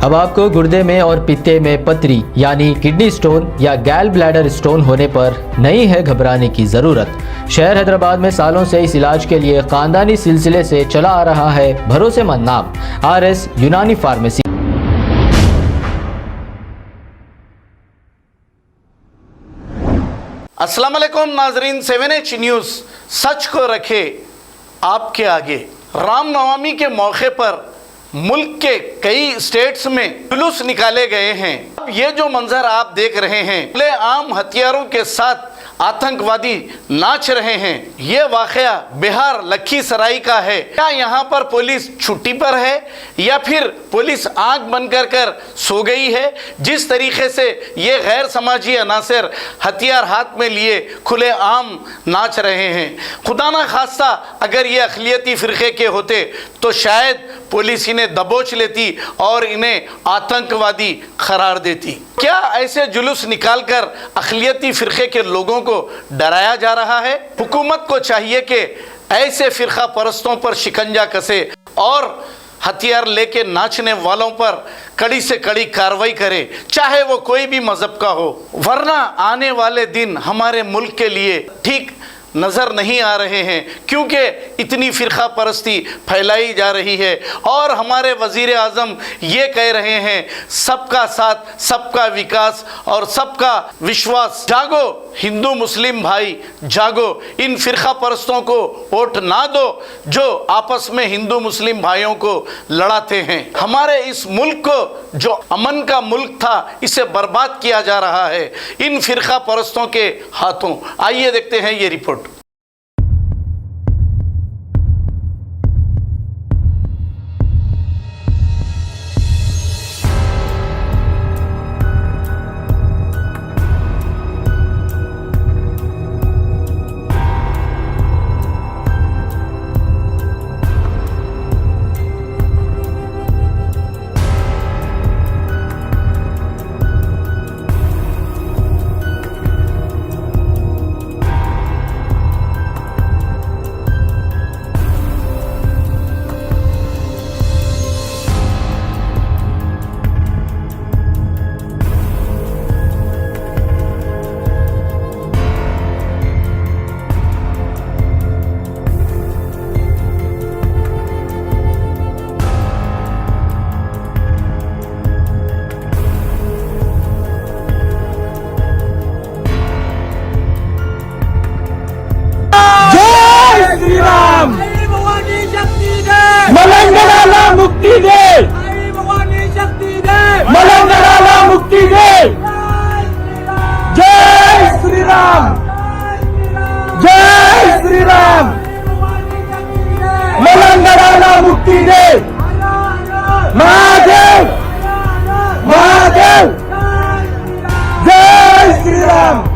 अब आपको गुर्दे में और पित्ते में पथरी यानी किडनी स्टोन या गैल ब्लैडर स्टोन होने पर नहीं है घबराने की ज़रूरत। शहर हैदराबाद में सालों से इस इलाज के लिए खानदानी सिलसिले से चला आ रहा है भरोसेमंद नाम RS यूनानी फार्मेसी। अस्सलाम वालेकुम नाजरीन, 7H न्यूज़ सच को रखे आपके आगे। रामनवमी के मौके पर मुल्क के कई स्टेट्स में जुलूस निकाले गए हैं। अब ये जो मंजर आप देख रहे हैं, खुले आम हथियारों के साथ आतंकवादी नाच रहे हैं। ये वाकया बिहार लखीसराय का है। क्या यहाँ पर पुलिस छुट्टी पर है या फिर पुलिस आंख बंद कर सो गई है? जिस तरीके से ये गैर समाजी अनासर हथियार हाथ में लिए खुले आम नाच रहे हैं, खुदा ना खास्ता अगर ये अक़लियती फ़िरक़े के होते तो शायद पुलिस इन्हें दबोच लेती और इन्हें आतंकवादी करार देती। क्या ऐसे जुलूस निकालकर अक़लियती फ़िरक़े के लोगों को डराया जा रहा है? हुकूमत को चाहिए कि ऐसे फ़िरक़ा परस्तों पर शिकंजा कसे और हथियार लेके नाचने वालों पर कड़ी से कड़ी कार्रवाई करे, चाहे वो कोई भी मज़हब का हो। वरना आने वाले दिन हमारे मुल्क के लिए ठीक नज़र नहीं आ रहे हैं, क्योंकि इतनी फ़िरक़ा परस्ती फैलाई जा रही है और हमारे वज़ीर आज़म ये कह रहे हैं सबका साथ, सबका विकास और सबका विश्वास। जागो हिंदू मुस्लिम भाई, जागो। इन फ़िरक़ा परस्तों को वोट ना दो जो आपस में हिंदू मुस्लिम भाइयों को लड़ाते हैं। हमारे इस मुल्क को जो अमन का मुल्क था, इसे बर्बाद किया जा रहा है इन फ़िरक़ा परस्तों के हाथों। आइए देखते हैं ये रिपोर्ट। मलंगराला मुक्ति दे, मलंगराला मुक्ति दे। जय श्री राम, जय श्री राम। मलंगराला मुक्ति दे। महादेव, महादेव, जय श्री राम।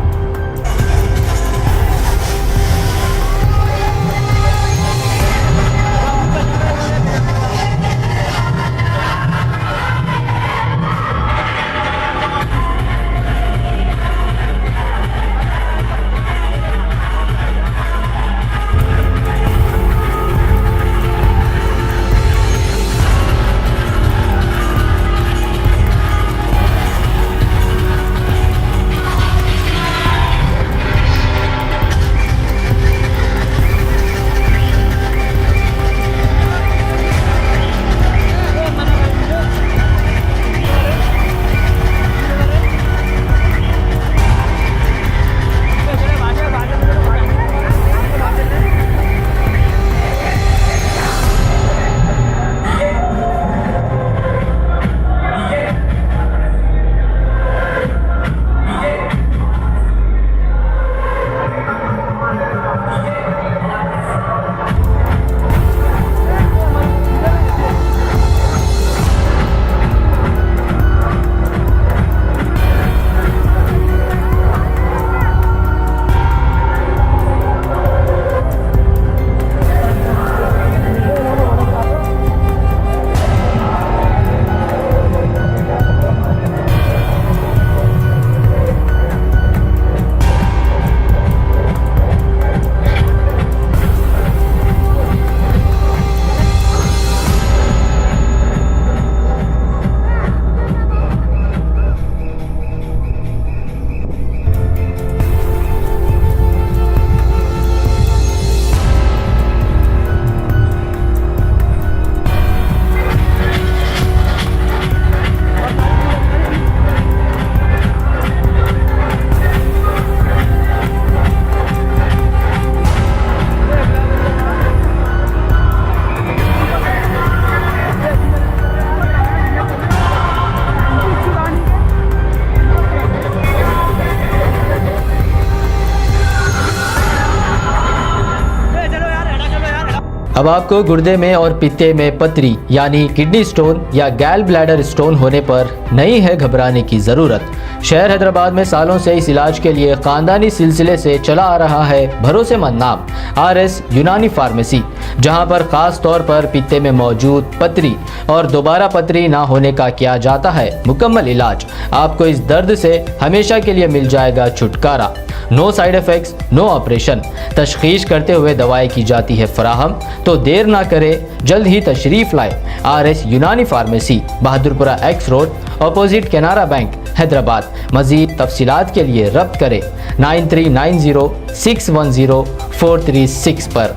अब आपको गुर्दे में और पित्ते में पथरी यानी किडनी स्टोन या गैल ब्लैडर स्टोन होने पर नहीं है घबराने की ज़रूरत। शहर हैदराबाद में सालों से इस इलाज के लिए खानदानी सिलसिले से चला आ रहा है भरोसेमंद नाम RS यूनानी फार्मेसी, जहां पर खास तौर पर पित्ते में मौजूद पथरी और दोबारा पथरी ना होने का किया जाता है मुकम्मल इलाज। आपको इस दर्द से हमेशा के लिए मिल जाएगा छुटकारा। No side effects, no operation. तशखीस करते हुए दवाई की जाती है फराहम। तो देर ना करें, जल्द ही तशरीफ लाए RS यूनानी pharmacy, Bahadurpura X road, opposite Canara bank, Hyderabad. मज़ीद तफसीलात के लिए रब्त करें 9390610436 पर।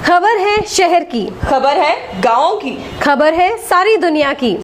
खबर है शहर की, खबर है गाँव की, खबर है सारी दुनिया की।